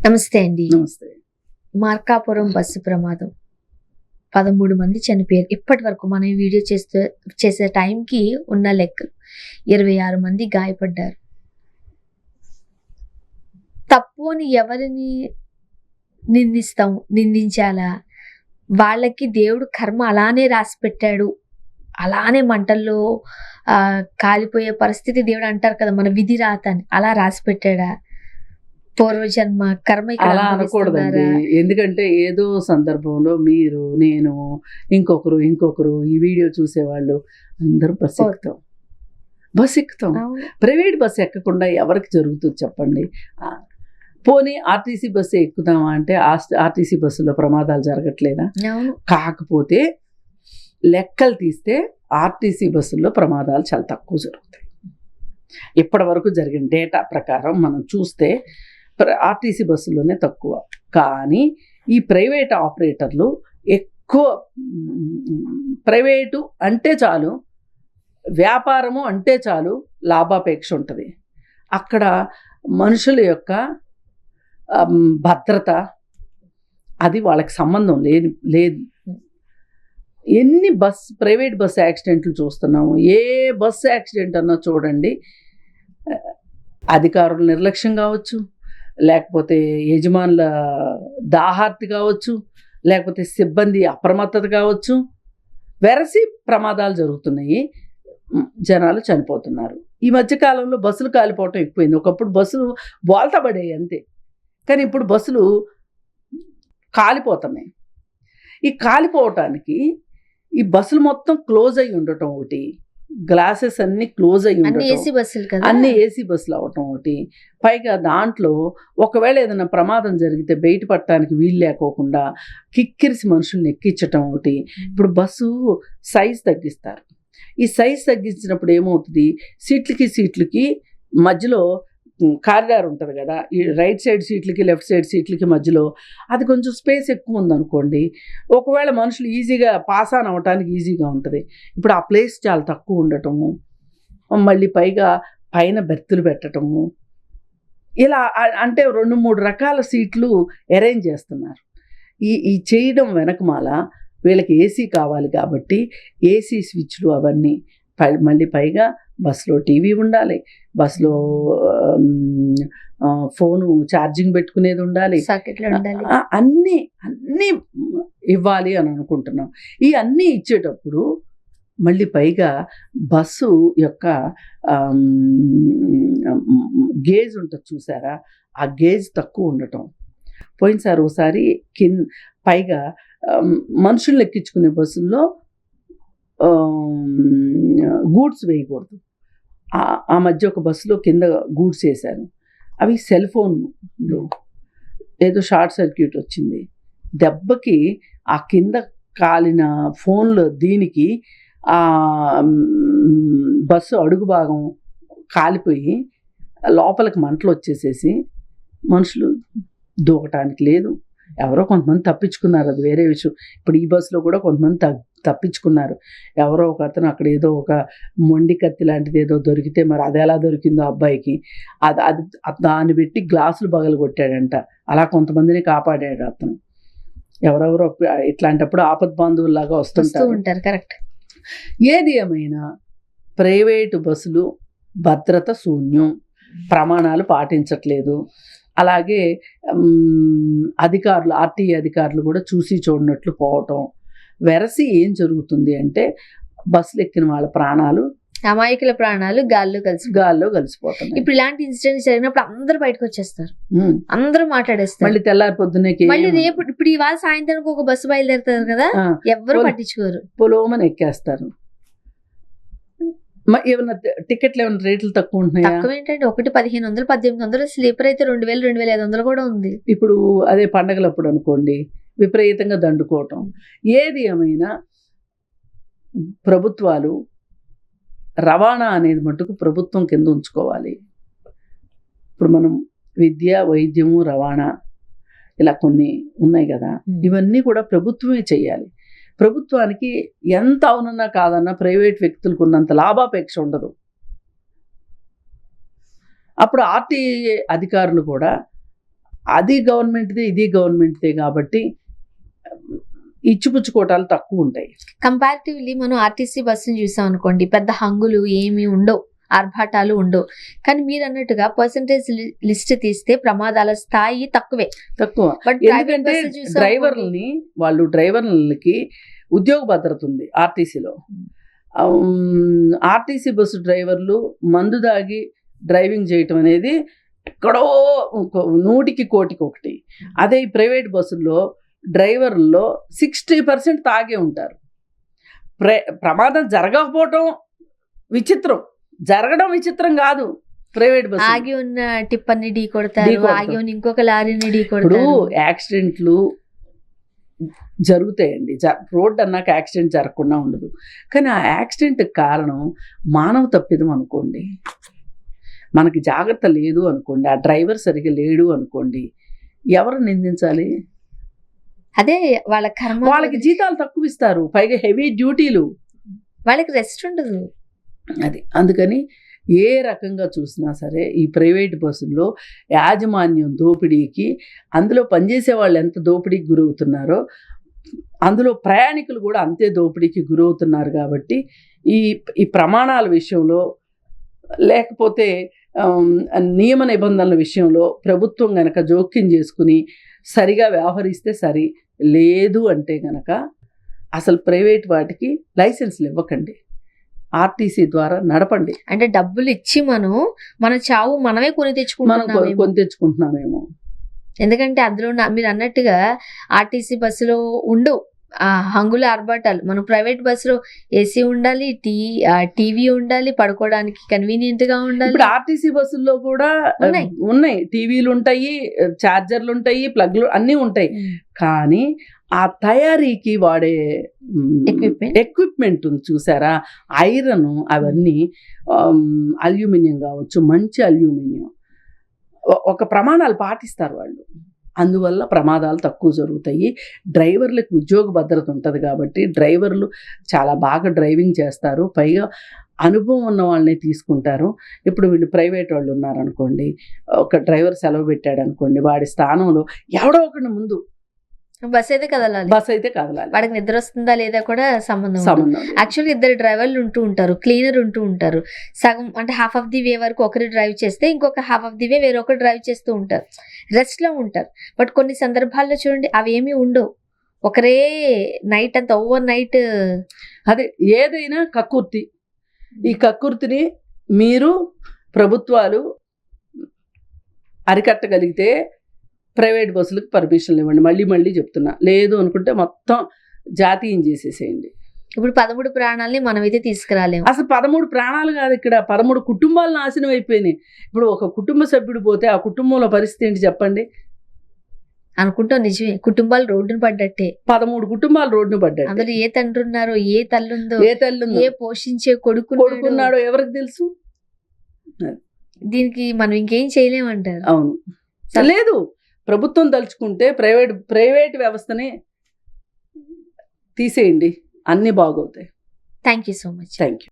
నమస్తే అండి. నమస్తే. మార్కాపురం బస్సు ప్రమాదం. 13 మంది చనిపోయారు. ఇప్పటి వరకు మనం ఈ వీడియో చేసే టైంకి ఉన్న లెక్కలు 26 మంది గాయపడ్డారు. తప్పు అని ఎవరిని నిందించాలా? వాళ్ళకి దేవుడు కర్మ అలానే రాసి పెట్టాడు. అలానే మంటల్లో కాలిపోయే పరిస్థితి దేవుడు అంటారు కదా, మన విధి రాత అని. అలా రాసి పెట్టాడా? పూర్వజన్మ కర్మ అలా అనకూడదండి. ఎందుకంటే ఏదో సందర్భంలో మీరు, నేను, ఇంకొకరు ఈ వీడియో చూసేవాళ్ళు అందరూ బస్ ఎక్కుతాం. ప్రైవేట్ బస్సు ఎక్కకుండా ఎవరికి జరుగుతుంది చెప్పండి? పోనీ ఆర్టీసీ బస్సు ఎక్కుదామా అంటే ఆర్టీసీ బస్సులో ప్రమాదాలు జరగట్లేదా? కాకపోతే లెక్కలు తీస్తే ఆర్టీసీ బస్సుల్లో ప్రమాదాలు చాలా తక్కువ జరుగుతాయి. ఇప్పటి వరకు జరిగిన డేటా ప్రకారం మనం చూస్తే ఆర్టీసీ బస్సులోనే తక్కువ. కానీ ఈ ప్రైవేట్ ఆపరేటర్లు ఎక్కువ. ప్రైవేటు అంటే చాలు, వ్యాపారము అంటే చాలు లాభాపేక్ష ఉంటుంది. అక్కడ మనుషుల యొక్క భద్రత అది వాళ్ళకి సంబంధం లేదు. ఎన్ని ప్రైవేట్ బస్ యాక్సిడెంట్లు చూస్తున్నాము. ఏ బస్సు యాక్సిడెంట్ అన్నా చూడండి, అధికారుల నిర్లక్ష్యం కావచ్చు, లేకపోతే యజమానుల దాహార్తి కావచ్చు, లేకపోతే సిబ్బంది అప్రమత్తత కావచ్చు, వెరసి ప్రమాదాలు జరుగుతున్నాయి. జనాలు చనిపోతున్నారు. ఈ మధ్యకాలంలో బస్సులు కాలిపోవటం ఎక్కువైంది. ఒకప్పుడు బస్సులు బోల్తా పడేవి అంతే, కానీ ఇప్పుడు బస్సులు కాలిపోతున్నాయి. ఈ కాలిపోవటానికి ఈ బస్సులు మొత్తం క్లోజ్ అయ్యి ఉండటం ఒకటి, గ్లాసెస్ అన్ని క్లోజ్ అయ్యి ఉండటం, అన్ని ఏసీ బస్సులు అవటం ఒకటి, పైగా దాంట్లో ఒకవేళ ఏదైనా ప్రమాదం జరిగితే బయటపడటానికి వీలు లేకోకుండా కిక్కిరిసి మనుషుల్ని ఎక్కించటం ఒకటి. ఇప్పుడు బస్సు సైజ్ తగ్గిస్తారు. ఈ సైజ్ తగ్గించినప్పుడు ఏమవుతుంది, సీట్లకి మధ్యలో కారిడార్ ఉంటుంది కదా, ఈ రైట్ సైడ్ సీట్లకి లెఫ్ట్ సైడ్ సీట్లకి మధ్యలో అది కొంచెం స్పేస్ ఎక్కువ ఉందనుకోండి, ఒకవేళ మనుషులు ఈజీగా పాస్ ఆన్ అవ్వటానికి ఈజీగా ఉంటుంది. ఇప్పుడు ఆ ప్లేస్ చాలా తక్కువ ఉండటము, మళ్ళీ పైగా పైన బెర్తులు పెట్టడము, ఇలా అంటే 2-3 రకాల సీట్లు అరేంజ్ చేస్తున్నారు. ఈ చేయడం వెనకమాల వీళ్ళకి ఏసీ కావాలి కాబట్టి ఏసీ స్విచ్లు అవన్నీ, మళ్ళీ పైగా బస్సులో టీవీ ఉండాలి, బస్సులో ఫోను ఛార్జింగ్ పెట్టుకునేది ఉండాలి, అన్నీ ఇవ్వాలి అని అనుకుంటున్నాం. ఈ అన్నీ ఇచ్చేటప్పుడు మళ్ళీ పైగా బస్సు యొక్క గేజ్ ఉంటుంది చూసారా, ఆ గేజ్ తక్కువ ఉండటం. పోయినసారి ఒకసారి పైగా మనుషుల్ని ఎక్కించుకునే బస్సుల్లో గూడ్స్ వేయకూడదు. ఆ మధ్య ఒక బస్సులో కింద గూడ్స్ వేశారు. అవి సెల్ ఫోన్లు, ఏదో షార్ట్ సర్క్యూట్ వచ్చింది. దెబ్బకి ఆ కింద కాలిన ఫోన్లు దీనికి ఆ బస్సు అడుగు భాగం కాలిపోయి లోపలికి మంటలు వచ్చేసేసి మనుషులు దూకటానికి లేదు. ఎవరో కొంతమంది తప్పించుకున్నారు, అది వేరే విషయం. ఇప్పుడు ఈ బస్సులో కూడా కొంతమంది తప్పించుకున్నారు. ఎవరో ఒక అతను అక్కడ ఏదో ఒక మొండి కత్తి లాంటిది ఏదో దొరికితే, మరి అది ఎలా దొరికిందో అబ్బాయికి, అది దాన్ని పెట్టి గ్లాసులు పగలు కొట్టాడంట. అలా కొంతమందిని కాపాడాడు అతను. ఎవరెవరో ఇట్లాంటప్పుడు ఆపద్ బాంధవుల్లాగా వస్తుంటారు. కరెక్ట్. ఏది ఏమైనా ప్రైవేటు బస్సులు భద్రత శూన్యం, ప్రమాణాలు పాటించట్లేదు. అలాగే అధికారులు, ఆర్టీఏ అధికారులు కూడా చూసి చూడనట్లు పోవటం. వెరసి ఏం జరుగుతుంది అంటే బస్సులు ఎక్కిన వాళ్ళ ప్రాణాలు, అమాయకుల ప్రాణాలు గాల్లో కలిసిపోతాయి. ఇప్పుడు ఇలాంటి ఇన్సిడెంట్స్ జరిగినప్పుడు అందరూ బయటకు వచ్చేస్తారు, అందరూ మాట్లాడేస్తారు. మళ్ళీ తెల్లారి పొద్దున్నే మళ్ళీ రేపు ఇప్పుడు ఇవాళ సాయంత్రానికి ఒక బస్సు బయలుదేరుతారు కదా, ఎవరు పట్టించుకోరు, పొలోమని ఎక్కేస్తారు. ఏమన్నా టికెట్లు ఏమైనా రేట్లు తక్కువ ఉంటున్నాయా? తక్కువ ఏంటంటే, ఒకటి 1500, 1800, స్లీపర్ అయితే 2000, 2500 కూడా ఉంది. ఇప్పుడు అదే పండగలప్పుడు అనుకోండి విపరీతంగా దండుకోవటం. ఏది ఏమైనా ప్రభుత్వాలు రవాణా అనేది మటుకు ప్రభుత్వం కింద ఉంచుకోవాలి. ఇప్పుడు మనం విద్య, వైద్యము, రవాణా ఇలా కొన్ని ఉన్నాయి కదా, ఇవన్నీ కూడా ప్రభుత్వమే చేయాలి. ప్రభుత్వానికి ఎంత అవునన్నా కాదన్నా ప్రైవేట్ వ్యక్తులకు ఉన్నంత లాభాపేక్ష ఉండదు. అప్పుడు ఆర్టీఏ అధికారులు కూడా అది గవర్నమెంట్దే ఇది గవర్నమెంట్దే కాబట్టి ఇచ్చిపుచ్చుకోవటాలు తక్కువ ఉంటాయి. కంపారిటివ్లీ మనం ఆర్టీసీ బస్సుని చూసాం అనుకోండి, పెద్ద హంగులు ఏమీ ఉండవు, ఆర్భాటాలు ఉండవు. కానీ మీరు అన్నట్టుగా పర్సంటేజ్ లిస్ట్ తీస్తే ప్రమాదాల స్థాయి తక్కువ. ఎందుకంటే డ్రైవర్లకి ఉద్యోగ భద్రత ఉంది ఆర్టీసీలో. ఆర్టీసీ బస్సు డ్రైవర్లు మందు దాగి డ్రైవింగ్ చేయటం అనేది ఎక్కడో 100కి 1,000,000. అదే ఈ ప్రైవేట్ బస్సుల్లో డ్రైవర్లలో 60% తాగే ఉంటారు. ప్రమాదం జరగకపోవటం విచిత్రం, జరగడం విచిత్రం కాదు. ప్రైవేట్ బస్సు ఆగి ఉన్న టిప్పర్ని ఢీ కొడతారు, ఆగి ఉన్న ఇంకొక లారీని ఢీ కొడతారు. ఇప్పుడు యాక్సిడెంట్లు జరుగుతాయండి. రోడ్డు అన్నాక యాక్సిడెంట్ జరగకుండా ఉండదు. కానీ ఆ యాక్సిడెంట్ కారణం మానవ తప్పిదం అనుకోండి, మనకి జాగ్రత్త లేదు అనుకోండి, ఆ డ్రైవర్ సరిగ్గా లేడు అనుకోండి, ఎవరు నిందించాలి? అదే వాళ్ళ కర్మ. వాళ్ళకి జీతాలు తక్కువ ఇస్తారు, పైగా హెవీ డ్యూటీలు, వాళ్ళకి రెస్ట్ ఉండదు. అది అందుకని ఏ రకంగా చూసినా సరే ఈ ప్రైవేట్ బస్సుల్లో యాజమాన్యం దోపిడీకి, అందులో పనిచేసే వాళ్ళు ఎంత దోపిడీకి గురవుతున్నారో అందులో ప్రయాణికులు కూడా అంతే దోపిడీకి గురవుతున్నారు. కాబట్టి ఈ ప్రమాణాల విషయంలో లేకపోతే నియమ నిబంధనల విషయంలో ప్రభుత్వం గనక జోక్యం చేసుకుని సరిగా వ్యవహరిస్తే సరి, లేదు అంటే గనక అసలు ప్రైవేట్ వాటికి లైసెన్స్లు ఇవ్వకండి, ఆర్టీసీ ద్వారా నడపండి. అంటే డబ్బులు ఇచ్చి మన చావు మనమే కొని తెచ్చుకుంటున్నామేమో. ఎందుకంటే అందులో మీరు అన్నట్టుగా ఆర్టీసీ బస్సులో ఉండవు హంగుల ఆర్భాటాలు. మనం ప్రైవేట్ బస్సులో ఏసీ ఉండాలి, టీవీ ఉండాలి, పడుకోవడానికి కన్వీనియంట్ గా ఉండాలి. ఇప్పుడు ఆర్టీసీ బస్సుల్లో కూడా ఉన్నాయి, టీవీలు ఉంటాయి, ఛార్జర్లు ఉంటాయి, ప్లగ్లు అన్నీ ఉంటాయి. కానీ ఆ తయారీకి వాడే ఎక్విప్మెంట్ చూసారా, ఐరన్, అవన్నీ అల్యూమినియం కావచ్చు, మంచి అల్యూమినియం, ఒక ప్రమాణాలు పాటిస్తారు వాళ్ళు. అందువల్ల ప్రమాదాలు తక్కువ జరుగుతాయి. డ్రైవర్లకు ఉద్యోగ భద్రత ఉంటుంది కాబట్టి డ్రైవర్లు చాలా బాగా డ్రైవింగ్ చేస్తారు, పైగా అనుభవం ఉన్న వాళ్ళని తీసుకుంటారు. ఇప్పుడు వీళ్ళు ప్రైవేట్ వాళ్ళు ఉన్నారనుకోండి, ఒక డ్రైవర్ సెలవు పెట్టాడు అనుకోండి, వాడి స్థానంలో ఎవడో ఒకటి ముందు బస్ అయితే కదలాలి. వాడికి నిద్ర వస్తుందా లేదా కూడా సంబంధం. యాక్చువల్గా 2 డ్రైవర్లు ఉంటూ ఉంటారు, క్లీనర్ ఉంటూ ఉంటారు. సగం అంటే హాఫ్ ఆఫ్ ది వే వరకు ఒకరు డ్రైవ్ చేస్తే ఇంకొక హాఫ్ ఆఫ్ ది వే వేరొకరు డ్రైవ్ చేస్తూ ఉంటారు, రెస్ట్ లో ఉంటారు. బట్ కొన్ని సందర్భాల్లో చూడండి అవి ఏమీ ఉండవు, ఒకరే నైట్ అంతా ఓవర్ నైట్. అదే ఏదైనా కక్కుర్తి. ఈ కక్కుర్తిని మీరు ప్రభుత్వాలు అరికట్టగలిగితే ప్రైవేట్ బస్సులకు పర్మిషన్లు ఇవ్వండి. మళ్ళీ చెప్తున్నా, లేదు అనుకుంటే మొత్తం జాతీయం చేసేసేయండి. ఇప్పుడు 13 ప్రాణాలని మనమైతే తీసుకురాలేము. అసలు 13 ప్రాణాలు కాదు, ఇక్కడ 13 కుటుంబాలు నాశనం అయిపోయినాయి. ఇప్పుడు ఒక కుటుంబ సభ్యుడు పోతే ఆ కుటుంబంలో పరిస్థితి ఏంటి చెప్పండి? అనుకుంటాం నిజమే, కుటుంబాలు రోడ్డును పడ్డట్టే. 13 కుటుంబాలు రోడ్డును పడ్డాయి. అందులో ఏ తండ్రి ఉన్నారో, ఏ తల్లుందో, ఏ పోషించే కొడుకున్నాడో ఎవరికి తెలుసు? దీనికి మనం ఇంకేం చేయలేమంటారు. అవును, లేదు, ప్రభుత్వం తలుచుకుంటే ప్రైవేట్ వ్యవస్థని తీసేయండి, అన్నీ బాగవుతాయి. Thank you so much. Thank you.